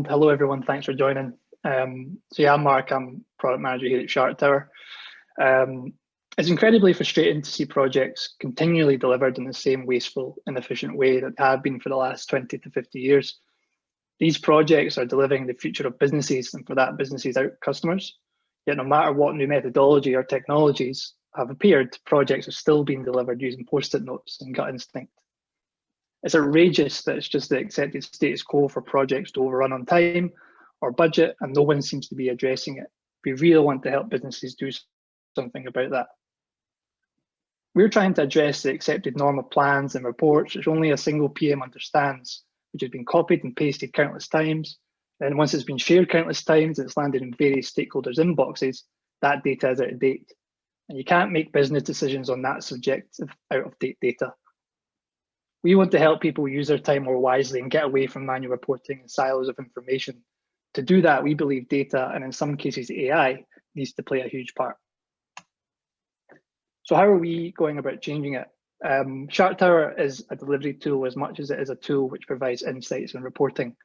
Hello, everyone. Thanks for joining. Yeah, I'm Mark. I'm product manager here at Sharktower. It's incredibly frustrating to see projects continually delivered in the same wasteful, inefficient way that have been for the last 20 to 50 years. These projects are delivering the future of businesses, and for that, businesses out customers. Yet no matter what new methodology or technologies have appeared, projects are still being delivered using post-it notes and gut instinct. It's outrageous that it's just the accepted status quo for projects to overrun on time or budget, and no one seems to be addressing it. We really want to help businesses do something about that. We're trying to address the accepted norm of plans and reports, which only a single PM understands, which has been copied and pasted countless times. Then once it's been shared countless times, it's landed in various stakeholders' inboxes, that data is out of date. And you can't make business decisions on that subjective, out-of-date data. We want to help people use their time more wisely and get away from manual reporting and silos of information. To do that, we believe data, and in some cases AI, needs to play a huge part. So how are we going about changing it? Sharktower is a delivery tool as much as it is a tool which provides insights and reporting.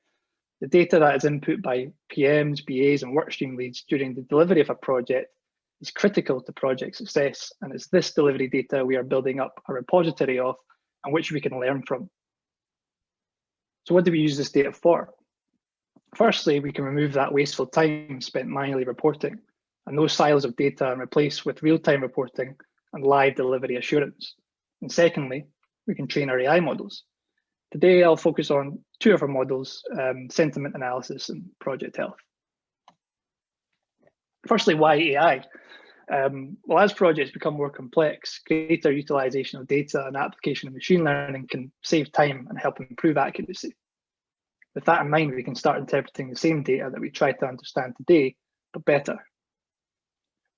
The data that is input by PMs, BAs, and workstream leads during the delivery of a project is critical to project success, and it's this delivery data we are building up a repository of and which we can learn from. So what do we use this data for? Firstly, we can remove that wasteful time spent manually reporting and those silos of data and replace with real-time reporting and live delivery assurance. And secondly, we can train our AI models. Today, I'll focus on two of our models, sentiment analysis and project health. Firstly, why AI? Well, as projects become more complex, greater utilization of data and application of machine learning can save time and help improve accuracy. With that in mind, we can start interpreting the same data that we try to understand today, but better.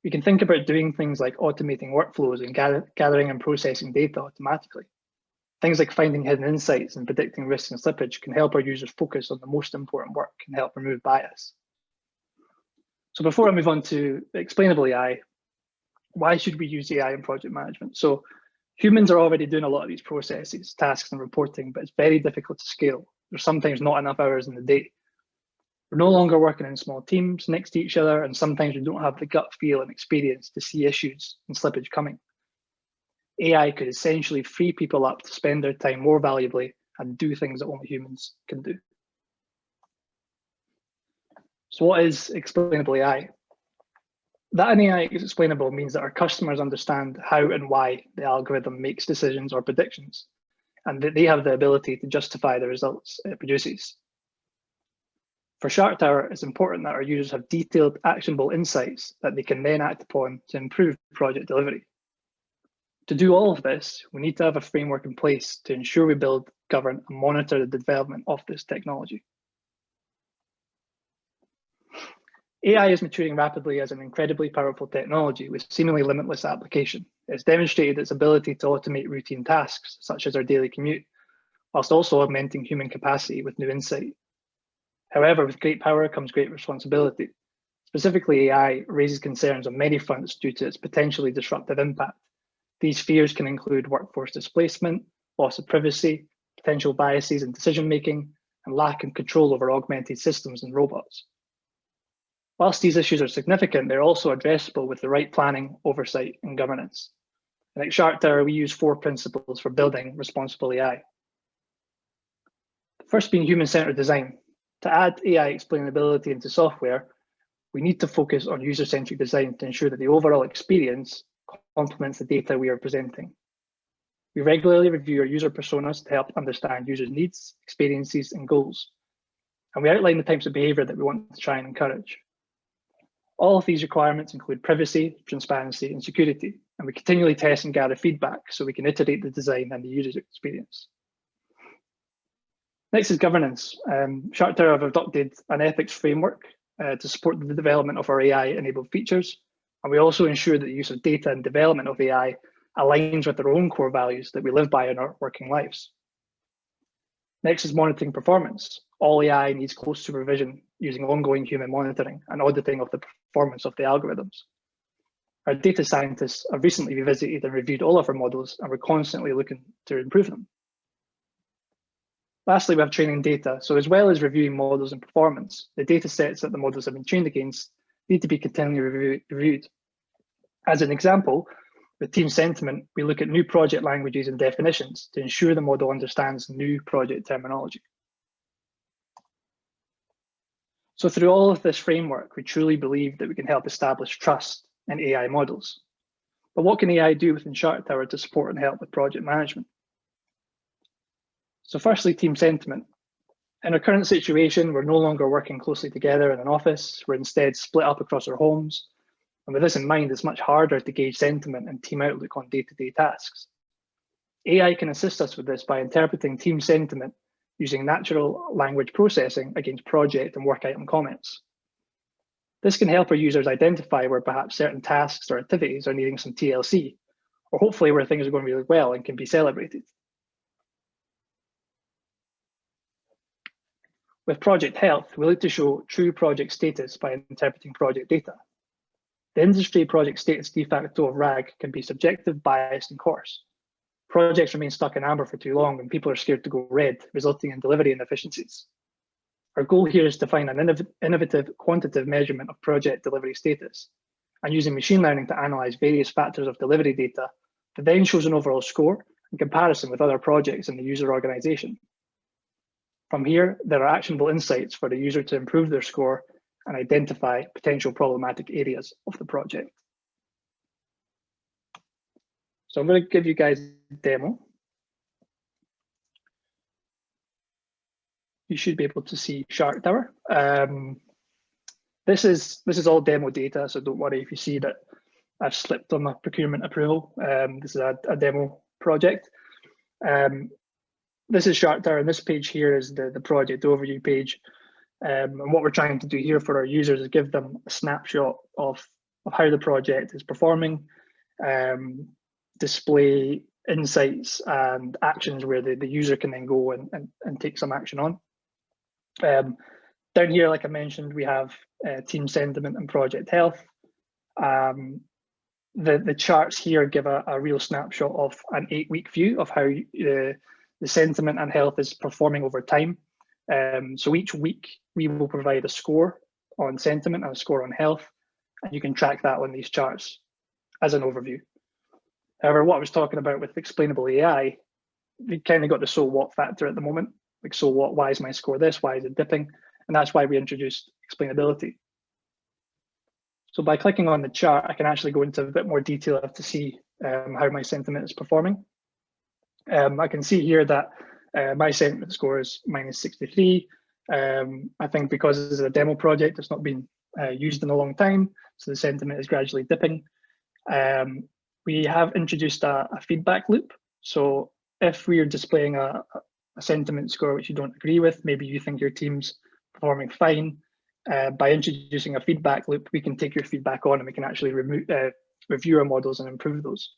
We can think about doing things like automating workflows and gathering and processing data automatically. Things like finding hidden insights and predicting risks and slippage can help our users focus on the most important work and help remove bias. So before I move on to explainable AI, why should we use AI in project management? So humans are already doing a lot of these processes, tasks, and reporting, but it's very difficult to scale. There's sometimes not enough hours in the day. We're no longer working in small teams next to each other, and sometimes we don't have the gut feel and experience to see issues and slippage coming. AI could essentially free people up to spend their time more valuably and do things that only humans can do. So what is explainable AI? That an AI is explainable means that our customers understand how and why the algorithm makes decisions or predictions, and that they have the ability to justify the results it produces. For Sharktower, it's important that our users have detailed, actionable insights that they can then act upon to improve project delivery. To do all of this, we need to have a framework in place to ensure we build, govern, and monitor the development of this technology. AI is maturing rapidly as an incredibly powerful technology with seemingly limitless application. It's demonstrated its ability to automate routine tasks, such as our daily commute, whilst also augmenting human capacity with new insight. However, with great power comes great responsibility. Specifically, AI raises concerns on many fronts due to its potentially disruptive impact. These fears can include workforce displacement, loss of privacy, potential biases in decision-making, and lack of control over augmented systems and robots. Whilst these issues are significant, they're also addressable with the right planning, oversight, and governance. And at Sharktower, we use 4 principles for building responsible AI. The first being human-centered design. To add AI explainability into software, we need to focus on user-centric design to ensure that the overall experience complements the data we are presenting. We regularly review our user personas to help understand users' needs, experiences, and goals. And we outline the types of behavior that we want to try and encourage. All of these requirements include privacy, transparency, and security, and we continually test and gather feedback so we can iterate the design and the user experience. Next is governance. Sharktower have adopted an ethics framework to support the development of our AI-enabled features, and we also ensure that the use of data and development of AI aligns with our own core values that we live by in our working lives. Next is monitoring performance. All AI needs close supervision using ongoing human monitoring and auditing of the performance of the algorithms. Our data scientists have recently revisited and reviewed all of our models, and we're constantly looking to improve them. Lastly, we have training data. So as well as reviewing models and performance, the data sets that the models have been trained against need to be continually reviewed. As an example, with team sentiment, we look at new project languages and definitions to ensure the model understands new project terminology. So through all of this framework, we truly believe that we can help establish trust in AI models. But what can AI do within Sharktower to support and help with project management? So firstly, team sentiment. In our current situation, we're no longer working closely together in an office. We're instead split up across our homes. And with this in mind, it's much harder to gauge sentiment and team outlook on day-to-day tasks. AI can assist us with this by interpreting team sentiment using natural language processing against project and work item comments. This can help our users identify where perhaps certain tasks or activities are needing some TLC, or hopefully where things are going really well and can be celebrated. With project health, we look to show true project status by interpreting project data. The industry project status de facto of RAG can be subjective, biased, and coarse. Projects remain stuck in amber for too long and people are scared to go red, resulting in delivery inefficiencies. Our goal here is to find an innovative quantitative measurement of project delivery status and using machine learning to analyze various factors of delivery data that then shows an overall score in comparison with other projects in the user organization. From here, there are actionable insights for the user to improve their score and identify potential problematic areas of the project. So I'm going to give you guys a demo. You should be able to see Sharktower. This is all demo data, so don't worry if you see that I've slipped on my procurement approval. This is a demo project. This is Sharktower, and this page here is the project overview page. And what we're trying to do here for our users is give them a snapshot of how the project is performing, display insights and actions where the user can then go and take some action on. Down here, like I mentioned, we have team sentiment and project health. The charts here give a real snapshot of an 8-week view of how the sentiment and health is performing over time. So each week we will provide a score on sentiment and a score on health, and you can track that on these charts as an overview. However, what I was talking about with explainable AI, we kind of got the so what factor at the moment. Like, so what, why is my score this? Why is it dipping? And that's why we introduced explainability. So by clicking on the chart, I can actually go into a bit more detail to see how my sentiment is performing. I can see here that my sentiment score is -63. I think because this is a demo project, it's not been used in a long time, so the sentiment is gradually dipping. We have introduced a feedback loop. So if we are displaying a sentiment score which you don't agree with, maybe you think your team's performing fine, by introducing a feedback loop, we can take your feedback on and we can actually review our models and improve those.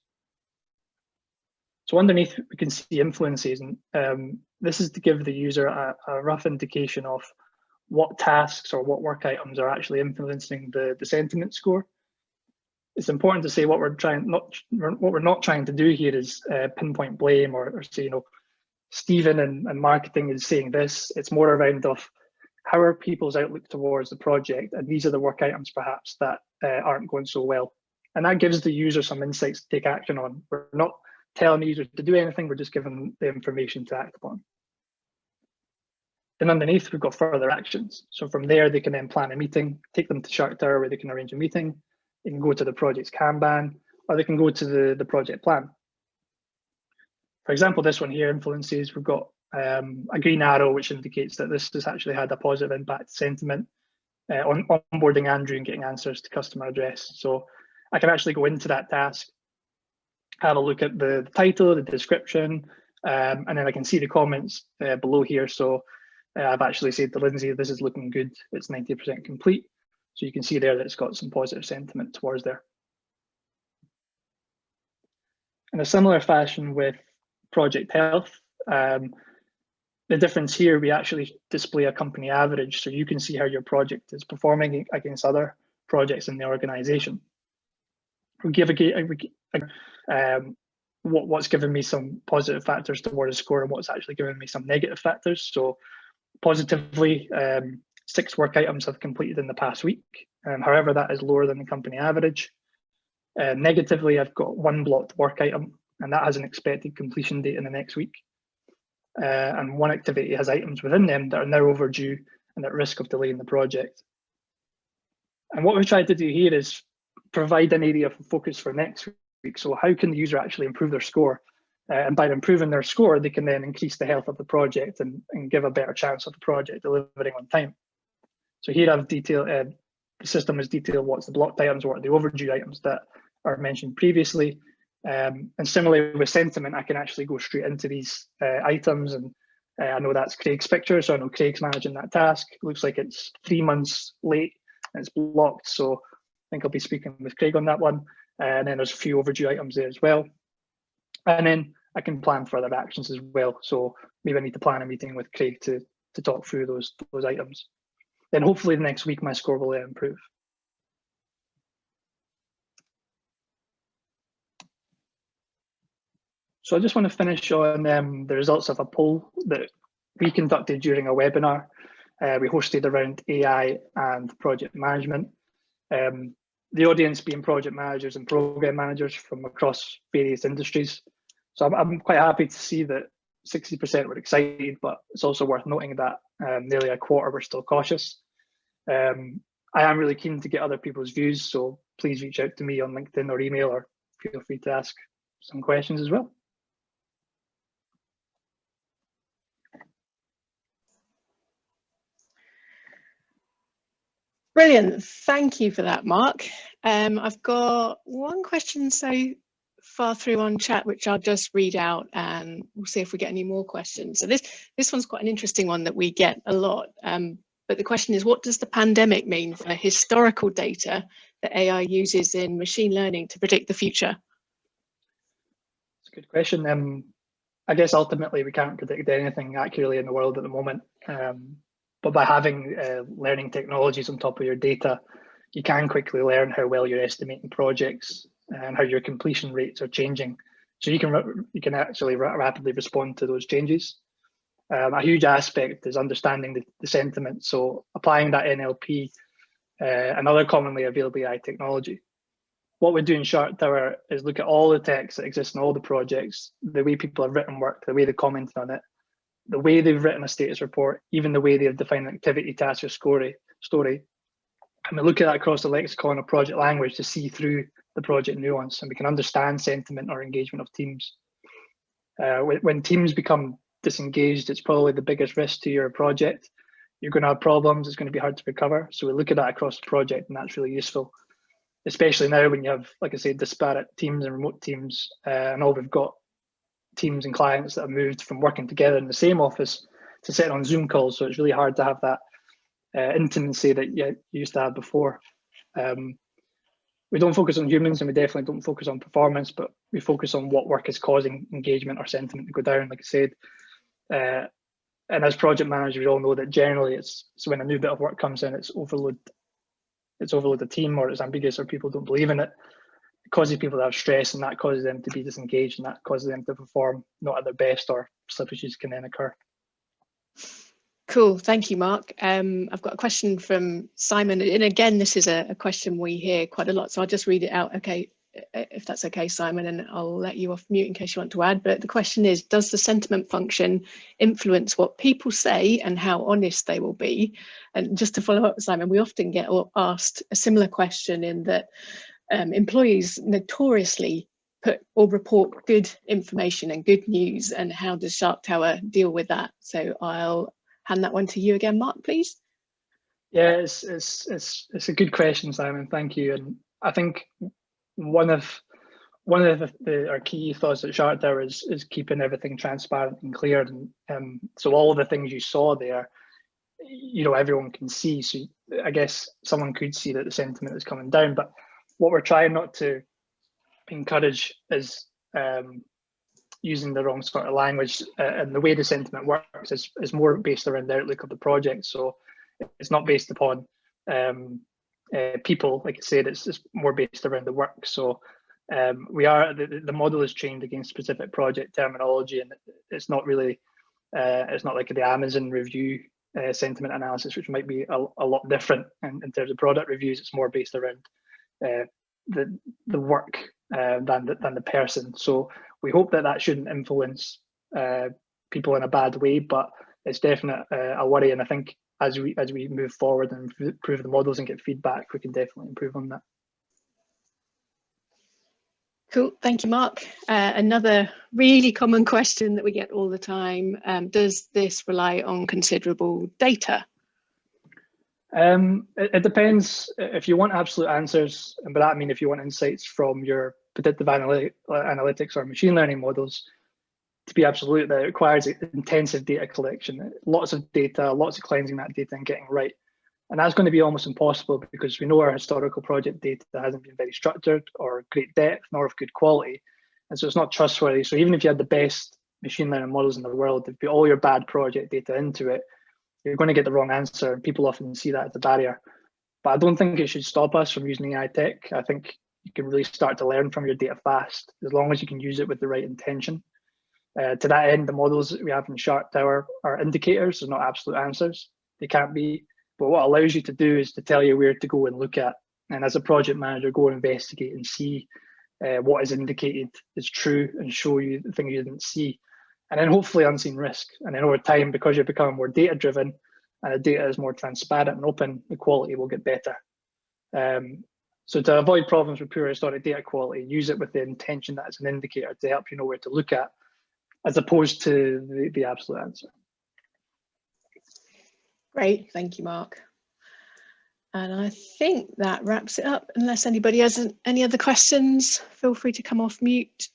So underneath, we can see influences, and this is to give the user a rough indication of what tasks or what work items are actually influencing the sentiment score. It's important to say what we're not trying to do here is pinpoint blame or say, you know, Stephen and marketing is saying this. It's more around of how are people's outlook towards the project, and these are the work items perhaps that aren't going so well. And that gives the user some insights to take action on. We're not telling the user to do anything, we're just giving them the information to act upon. Then underneath, we've got further actions. So from there, they can then plan a meeting, take them to Sharktower where they can arrange a meeting. They can go to the project's Kanban, or they can go to the project plan. For example, this one here, influences, we've got a green arrow, which indicates that this has actually had a positive impact sentiment on onboarding Andrew and getting answers to customer address. So I can actually go into that task, have a look at the title, the description, and then I can see the comments below here. So I've actually said to Lindsay, this is looking good, it's 90% complete. So you can see there that it's got some positive sentiment towards there. In a similar fashion with project health, the difference here, we actually display a company average, so you can see how your project is performing against other projects in the organization. We what's given me some positive factors toward a score and what's actually given me some negative factors. So positively, 6 work items have completed in the past week. However, that is lower than the company average. Negatively, I've got 1 blocked work item, and that has an expected completion date in the next week. And 1 activity has items within them that are now overdue and at risk of delaying the project. And what we've tried to do here is provide an area of focus for next week. So how can the user actually improve their score? And by improving their score, they can then increase the health of the project and give a better chance of the project delivering on time. So here I've detailed, the system has detailed what's the blocked items, what are the overdue items that are mentioned previously. And similarly with sentiment, I can actually go straight into these items, and I know that's Craig's picture, so I know Craig's managing that task. It looks like it's 3 months late and it's blocked, so I think I'll be speaking with Craig on that one. And then there's a few overdue items there as well. And then I can plan further actions as well. So maybe I need to plan a meeting with Craig to talk through those items. Then hopefully the next week my score will improve. So I just want to finish on the results of a poll that we conducted during a webinar we hosted around AI and project management. The audience being project managers and program managers from across various industries. So I'm quite happy to see that 60% were excited, but it's also worth noting that nearly a quarter were still cautious. I am really keen to get other people's views, so please reach out to me on LinkedIn or email, or feel free to ask some questions as well. Brilliant. Thank you for that, Mark. I've got 1 question so far through on chat, which I'll just read out, and we'll see if we get any more questions. So this one's quite an interesting one that we get a lot. But the question is, what does the pandemic mean for historical data that AI uses in machine learning to predict the future? It's a good question. I guess ultimately we can't predict anything accurately in the world at the moment. But by having learning technologies on top of your data, you can quickly learn how well you're estimating projects and how your completion rates are changing. So you can actually rapidly respond to those changes. A huge aspect is understanding the sentiment. So applying that NLP and other commonly available AI technology. What we do in Sharktower is look at all the text that exists in all the projects, the way people have written work, the way they commented on it, the way they've written a status report, even the way they've defined an activity, task, or story. And we look at that across the lexicon of project language to see through the project nuance, and we can understand sentiment or engagement of teams. When teams become disengaged, it's probably the biggest risk to your project. You're going to have problems, it's going to be hard to recover. So we look at that across the project, and that's really useful, especially now when you have, like I said, disparate teams and remote teams, and all we've got teams and clients that have moved from working together in the same office to sit on Zoom calls. So it's really hard to have that intimacy that you used to have before. We don't focus on humans, and we definitely don't focus on performance, but we focus on what work is causing engagement or sentiment to go down, like I said. And as project managers, we all know that generally it's when a new bit of work comes in, it's overload the team, or it's ambiguous, or people don't believe in it. It causes people to have stress, and that causes them to be disengaged, and that causes them to perform not at their best, or slippages can then occur. Cool, thank you, Mark. I've got a question from Simon, and again, this is a question we hear quite a lot, so I'll just read it out, okay, if that's okay, Simon, and I'll let you off mute in case you want to add. But the question is, does the sentiment function influence what people say and how honest they will be? And just to follow up, Simon, we often get asked a similar question in that employees notoriously put or report good information and good news, and how does Sharktower deal with that? So I'll hand that one to you again, Mark, please. Yeah, it's a good question, Simon. Thank you. And I think one of our key ethos at Sharktower is keeping everything transparent and clear. And so all of the things you saw there, everyone can see. So I guess someone could see that the sentiment is coming down, but what we're trying not to encourage is using the wrong sort of language, and the way the sentiment works is more based around the outlook of the project. So it's not based upon people, like I said, it's more based around the work. So The model is trained against specific project terminology, and it's not really it's not like the Amazon review sentiment analysis, which might be a lot different in terms of product reviews. It's more based around the work than the person. So we hope that shouldn't influence people in a bad way, but it's definitely a worry. And I think as we move forward and improve the models and get feedback, we can definitely improve on that. Cool, thank you, Mark. Another really common question that we get all the time, does this rely on considerable data? It depends. If you want absolute answers, and by that I mean if you want insights from your predictive analytics or machine learning models, to be absolute, that requires intensive data collection, lots of data, lots of cleansing that data and getting right. And that's going to be almost impossible because we know our historical project data hasn't been very structured or great depth nor of good quality. And so it's not trustworthy. So even if you had the best machine learning models in the world, if you put all your bad project data into it, you're going to get the wrong answer. And people often see that as a barrier. But I don't think it should stop us from using AI tech. I think you can really start to learn from your data fast, as long as you can use it with the right intention. To that end, the models that we have in Sharktower are indicators, they're not absolute answers. They can't be. But what allows you to do is to tell you where to go and look at. And as a project manager, go and investigate and see what is indicated is true and show you the thing you didn't see. And then hopefully unseen risk. And then over time, because you're becoming more data driven and the data is more transparent and open, the quality will get better. So to avoid problems with poor historic data quality, use it with the intention that it's an indicator to help you know where to look at, as opposed to the absolute answer. Great, thank you, Mark. And I think that wraps it up. Unless anybody has any other questions, feel free to come off mute.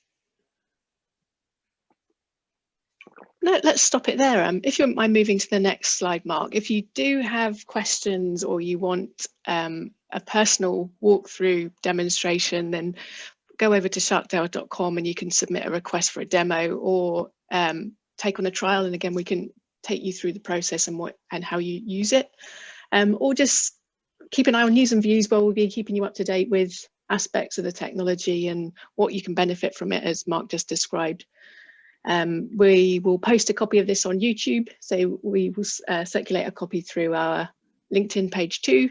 No, let's stop it there. If you wouldn't mind moving to the next slide, Mark. If you do have questions or you want a personal walkthrough demonstration, then go over to sharktower.com and you can submit a request for a demo or take on a trial. And again, we can take you through the process and how you use it, or just keep an eye on news and views, where we'll be keeping you up to date with aspects of the technology and what you can benefit from it, as Mark just described. We will post a copy of this on YouTube, so we will circulate a copy through our LinkedIn page too.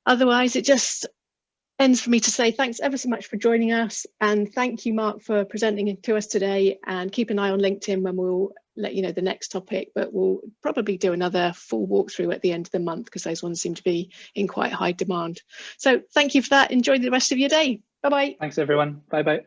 Otherwise, it just ends for me to say thanks ever so much for joining us, and thank you, Mark, for presenting to us today. And keep an eye on LinkedIn when we'll let you know the next topic, but we'll probably do another full walkthrough at the end of the month because those ones seem to be in quite high demand. So thank you for that. Enjoy the rest of your day. Bye-bye. Thanks, everyone. Bye-bye.